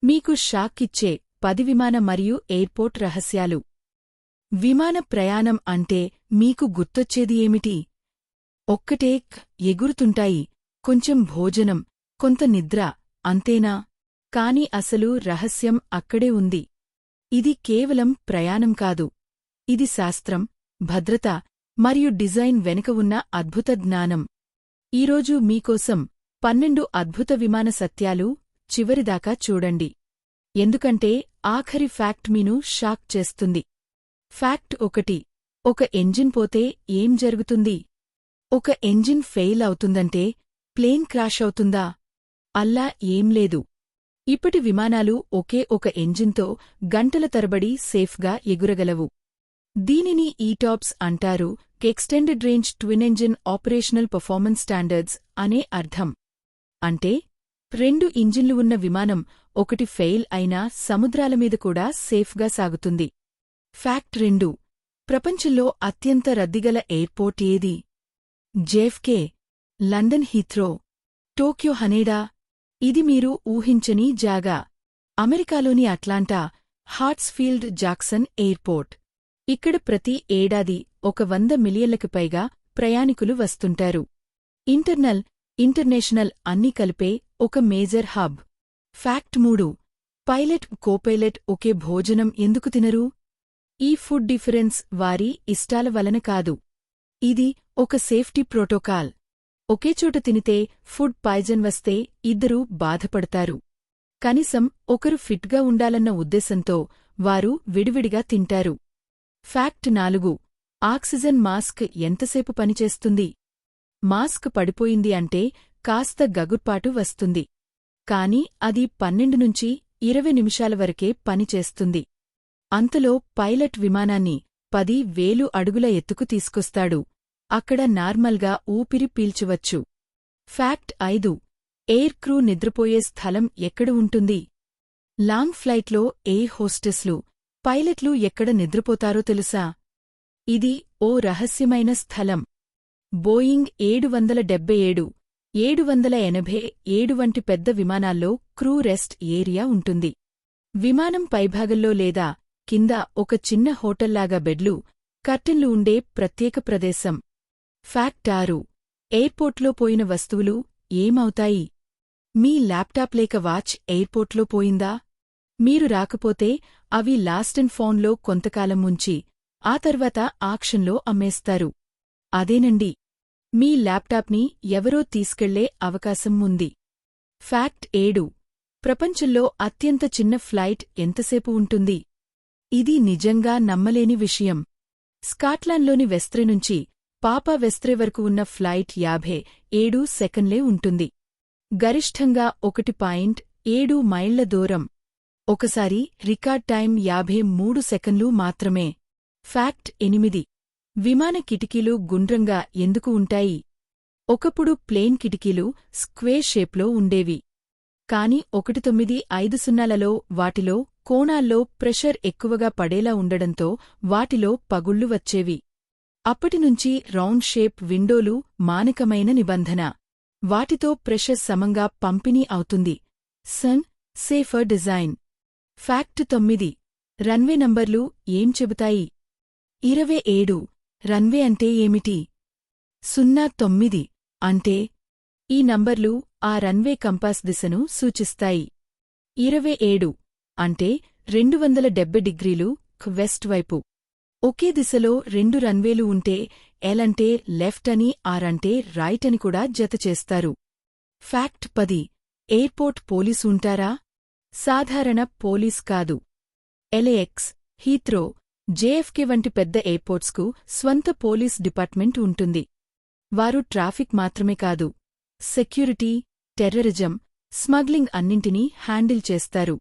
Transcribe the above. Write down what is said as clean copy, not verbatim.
మీకు షాక్ ఇచ్చే 10 విమాన మరియు ఎయిర్పోర్ట్ రహస్యాలు. విమాన ప్రయాణం అంటే మీకు గుర్తొచ్చేది ఏమిటి? ఒక్కటే ఎగురుతుంటాయి, కొంచెం భోజనం, కొంత నిద్ర, అంతేనా? కాని అసలు రహస్యం అక్కడే ఉంది. ఇది కేవలం ప్రయాణం కాదు. ఇది శాస్త్రం, భద్రత మరియు డిజైన్ వెనుక ఉన్న అద్భుత జ్ఞానం. ఈరోజు మీకోసం 12 అద్భుత విమాన సత్యాలు. చివరిదాకా చూడండి. ఎందుకంటే ఆఖరి ఫ్యాక్ట్ మీను షాక్ చేస్తుంది. ఫ్యాక్ట్ 1. ఒక ఎంజిన్ పోతే ఏం జరుగుతుంది? ఒక ఎంజిన్ ఫెయిల్ అవుతుందంటే ప్లేన్ క్రాష్ అవుతుందా? అల్లా ఏం లేదు. ఇప్పటి విమానాలు ఒకే ఒక ఎంజిన్తో గంటల తరబడి సేఫ్గా ఎగురగలవు. దీనిని ఈటాప్స్ అంటారు, extended range twin engine operational performance standards అనే అర్థం. అంటే 2 ఇంజిన్లు ఉన్న విమానం ఒకటి ఫెయిల్ అయినా సముద్రాల మీద కూడా సేఫ్గా సాగుతుంది. ఫ్యాక్ట్ 2. ప్రపంచంలో అత్యంత రద్దీగల ఎయిర్పోర్ట్ ఏది? JFK, London Heathrow, Tokyo Haneda. ఇది మీరు ఊహించని జాగా. అమెరికాలోని అట్లాంటా, హార్ట్స్ఫీల్డ్ జాక్సన్ ఎయిర్పోర్ట్. ఇక్కడ ప్రతి ఏడాది 100 మిలియన్లకు పైగా ప్రయాణికులు వస్తుంటారు. ఇంటర్నేషనల్ అన్నీ కలిపే ఒక major hub. Fact 3. Pilot, copilot ఒకే భోజనం ఎందుకు తినరు? ఈ ఫుడ్ డిఫరెన్స్ వారి ఇష్టాల వలన కాదు. ఇది ఒక సేఫ్టీ ప్రోటోకాల్. ఒకేచోట తినితే ఫుడ్ పాయిజన్ వస్తే ఇద్దరూ బాధపడతారు. కనీసం ఒకరు ఫిట్గా ఉండాలన్న ఉద్దేశంతో వారు విడివిడిగా తింటారు. ఫ్యాక్ట్ 4. ఆక్సిజన్ మాస్క్ ఎంతసేపు పనిచేస్తుంది? మాస్క్ పడిపోయింది అంటే కాస్త గగుర్పాటు వస్తుంది. కాని అది 12 నుంచి 20 నిమిషాల వరకే పనిచేస్తుంది. అంతలో పైలట్ విమానాన్ని 10,000 అడుగుల ఎత్తుకు తీసుకొస్తాడు. అక్కడ నార్మల్గా ఊపిరి పీల్చవచ్చు. ఫ్యాక్ట్ 5. ఎయిర్ క్రూ నిద్రపోయే స్థలం ఎక్కడ ఉంటుంది? లాంగ్ ఫ్లైట్లో ఎయిర్ హోస్టెస్లు, పైలట్లు ఎక్కడ నిద్రపోతారో తెలుసా? ఇది ఓ రహస్యమైన స్థలం. బోయింగ్ 777, 787 వంటి పెద్ద విమానాల్లో క్రూ రెస్ట్ ఏరియా ఉంటుంది. విమానం పైభాగంలో లేదా కింద ఒక చిన్న హోటల్లాగా బెడ్లు, కర్టెన్లు ఉండే ప్రత్యేక ప్రదేశం. ఫ్యాక్ట్ 6. ఎయిర్పోర్ట్లో పోయిన వస్తువులు ఏమవుతాయి? మీ ల్యాప్టాప్ లేక వాచ్ ఎయిర్పోర్ట్లో పోయిందా? మీరు రాకపోతే అవి లాస్ట్ అండ్ ఫౌండ్లో కొంతకాలం ఉంచి ఆ తర్వాత ఆక్షన్లో అమ్మేస్తారు. అదేనండి, మీ ల్యాప్టాప్ని ఎవరో తీసుకెళ్లే అవకాశం ఉంది. ఫ్యాక్ట్ 7. ప్రపంచంలో అత్యంత చిన్న ఫ్లైట్ ఎంతసేపు ఉంటుంది? ఇది నిజంగా నమ్మలేని విషయం. స్కాట్లాండ్లోని వెస్త్రే నుంచి పాపా వెస్త్రే వరకు ఉన్న ఫ్లైట్ 57 సెకన్లే ఉంటుంది. గరిష్ఠంగా 1.7 మైళ్ల దూరం. ఒకసారి రికార్డ్ టైం 53 సెకన్లు మాత్రమే. ఫ్యాక్ట్ 8. విమాన కిటికీలు గుండ్రంగా ఎందుకు ఉంటాయి? ఒకప్పుడు ప్లేన్ కిటికీలు స్క్వేర్ షేప్లో ఉండేవి. కాని 1950లలో వాటిలో కోణాల్లో ప్రెషర్ ఎక్కువగా పడేలా ఉండడంతో వాటిలో పగుళ్లు వచ్చేవి. అప్పటినుంచి రౌండ్ షేప్ విండోలు మానకమైన నిబంధన. వాటితో ప్రెషర్ సమంగా పంపిణీ అవుతుంది. Safer design. ఫ్యాక్ట్ 9. రన్వే నంబర్లు ఏం చెబుతాయి? 27 రన్వే అంటే ఏమిటి? 09 అంటే? ఈ నంబర్లు ఆ రన్వే కంపాస్ దిశను సూచిస్తాయి. 27 అంటే 270 డిగ్రీలు వెస్ట్ వైపు. ఒకే దిశలో 2 రన్వేలు ఉంటే ఎల్ అంటే లెఫ్ట్ అని, ఆర్ అంటే రైట్ అని కూడా జతచేస్తారు. ఫ్యాక్ట్ 10. ఎయిర్పోర్ట్ పోలీసు ఉంటారా? సాధారణ పోలీస్ కాదు. ఎల్ఏఎక్స్, హీత్రో, జేఎఫ్కే వంటి పెద్ద ఎయిర్పోర్ట్స్కు స్వంత పోలీస్ డిపార్ట్మెంట్ ఉంటుంది. వారు ట్రాఫిక్ మాత్రమే కాదు, సెక్యూరిటీ, టెర్రరిజం, స్మగ్లింగ్ అన్నింటినీ హ్యాండిల్ చేస్తారు.